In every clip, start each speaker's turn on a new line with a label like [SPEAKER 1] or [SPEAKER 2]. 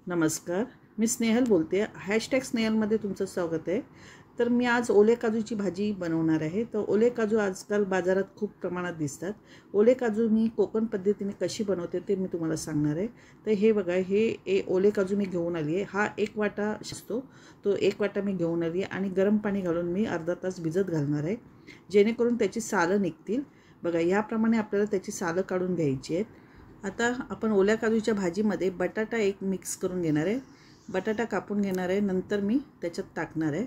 [SPEAKER 1] नमस्कार, मी स्नेहल बोलते. #स्नेहलमध्ये तुमचं स्वागत आहे. तर मी आज ओले काजूची भाजी बनवणार आहे. तर ओले काजू आजकाल बाजारात खूप प्रमाणात दिसतात. ओले काजू मी कोकण पद्धतीने कशी बनवते ते मी तुम्हाला सांगणार आहे. तर हे बघा, हे ओले काजू मी घेऊन आली आहे. हा 1 वाटा असतो, तो 1 वाटा मी घेऊन आली आहे आणि गरम पाणी घालून मी अर्धा तास भिजत घालणार आहे, जेणेकरून त्याची सालं निघतील. बघा, याप्रमाणे आपल्याला त्याची सालं काढून घ्यायची आहेत. आता आपण ओल्या काजूच्या भाजीमध्ये बटाटा एक मिक्स करून घेणार आहे. बटाटा कापून घेणार आहे, नंतर मी त्याच्यात टाकणार आहे.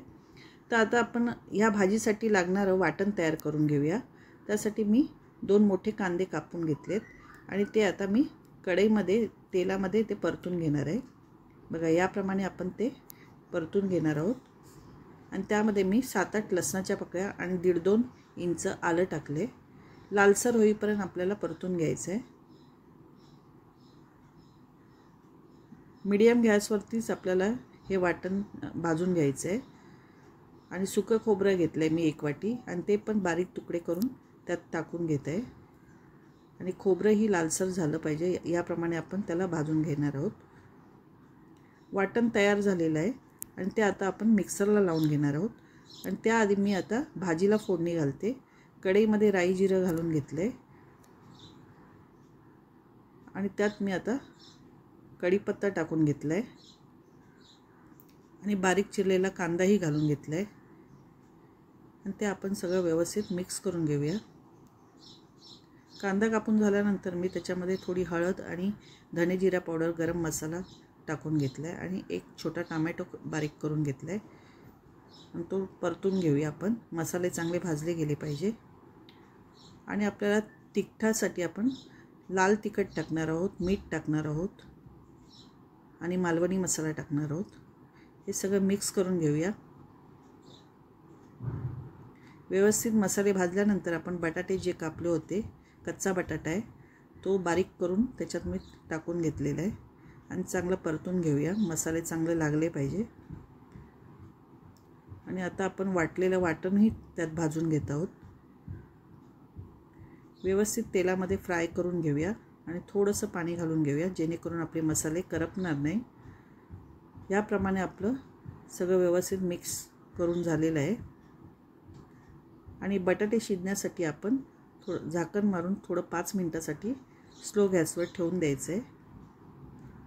[SPEAKER 1] तर आता आपण ह्या भाजीसाठी लागणारं वाटण तयार करून घेऊया. त्यासाठी मी 2 मोठे कांदे कापून घेतलेत आणि ते आता मी कढईमध्ये तेलामध्ये ते परतून घेणार आहे. बघा, याप्रमाणे आपण ते परतून घेणार आहोत. आणि त्यामध्ये मी 7-8 लसणाच्या पाकळ्या आणि 1.5-2 इंच आलं टाकले. लालसर होईपर्यंत आपल्याला परतून घ्यायचं आहे. मीडियम गॅसवरतीच आपल्याला हे वाटण भाजून घ्यायचं आहे. आणि सुकं खोबरं घेतलं आहे मी 1 वाटी आणि ते पण बारीक तुकडे करून त्यात टाकून घेत आहे. आणि खोबरंही लालसर झालं पाहिजे, याप्रमाणे आपण त्याला भाजून घेणार आहोत. वाटण तयार झालेलं आहे आणि ते आता आपण मिक्सरला लावून घेणार आहोत. आणि त्याआधी मी आता भाजीला फोडणी घालते. कढईमध्ये राई जिरं घालून घेतलं आहे आणि त्यात मी आता कढीपत्ता टाकून घेतला आहे आणि बारीक चिरलेला कांदाही घालून घेतला आहे. आणि ते आपण सगळं व्यवस्थित मिक्स करून घेऊया. कांदा कापून झाल्यानंतर मी त्याच्यामध्ये थोडी हळद आणि धने जिरा पावडर, गरम मसाला टाकून घेतला आहे आणि एक छोटा टोमॅटो बारीक करून घेतला आहे आणि तो परतून घेऊया आपण. मसाले चांगले भाजले गेले पाहिजे. आणि आपल्याला तिखटासाठी आपण लाल तिखट टाकणार आहोत, मीठ टाकणार आहोत आणि मालवणी मसाला टाकणार आहोत. हे सगळं मिक्स करून घेऊया. व्यवस्थित मसाले भाजल्यानंतर आपण बटाटे जे कापले होते, कच्चा बटाटा आहे तो बारीक करून त्याच्यात मी टाकून घेतलेला आहे आणि चांगलं परतून घेऊया. मसाले चांगले लागले पाहिजे. आणि आता आपण वाटलेलं वाटणही त्यात भाजून घेत आहोत. व्यवस्थित तेलामध्ये फ्राय करून घेऊया आणि थोडंसं पाणी घालून घेऊया, जेणेकरून आपले मसाले करपणार नाही. याप्रमाणे आपलं सगळं व्यवस्थित मिक्स करून झालेलं आहे. आणि बटाटे शिजण्यासाठी आपण थोडं झाकण मारून थोडं 5 मिनिटासाठी स्लो गॅसवर ठेवून द्यायचं आहे.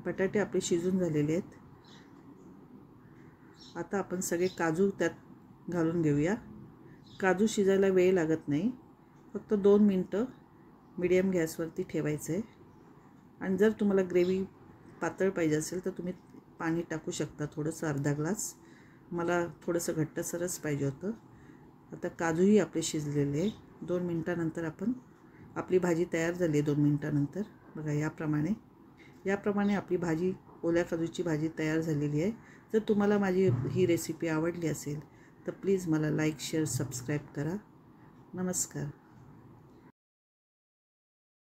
[SPEAKER 1] बटाटे आपले शिजून झालेले आहेत. आता आपण सगळे काजू त्यात घालून घेऊया. काजू शिजायला वेळ लागत नाही, फक्त 2 मिनटं मीडियम गॅसवरती ठेवायचं आहे. आणि जर तुम्हाला ग्रेव्ही पातळ पाहिजे असेल तर तुम्ही पाणी टाकू शकता, थोडंसं अर्धा ग्लास. मला थोडंसं घट्टसरच पाहिजे होतं. आता काजूही आपले शिजलेले आहे. 2 मिनटानंतर आपली भाजी तयार झाली आहे. 2 मिनटानंतर बघा, याप्रमाणे आपली भाजी, ओल्या काजूची भाजी तयार झालेली आहे. जर तुम्हाला माझी ही रेसिपी आवडली असेल तर प्लीज मला लाईक, शेअर, सबस्क्राईब करा. नमस्कार.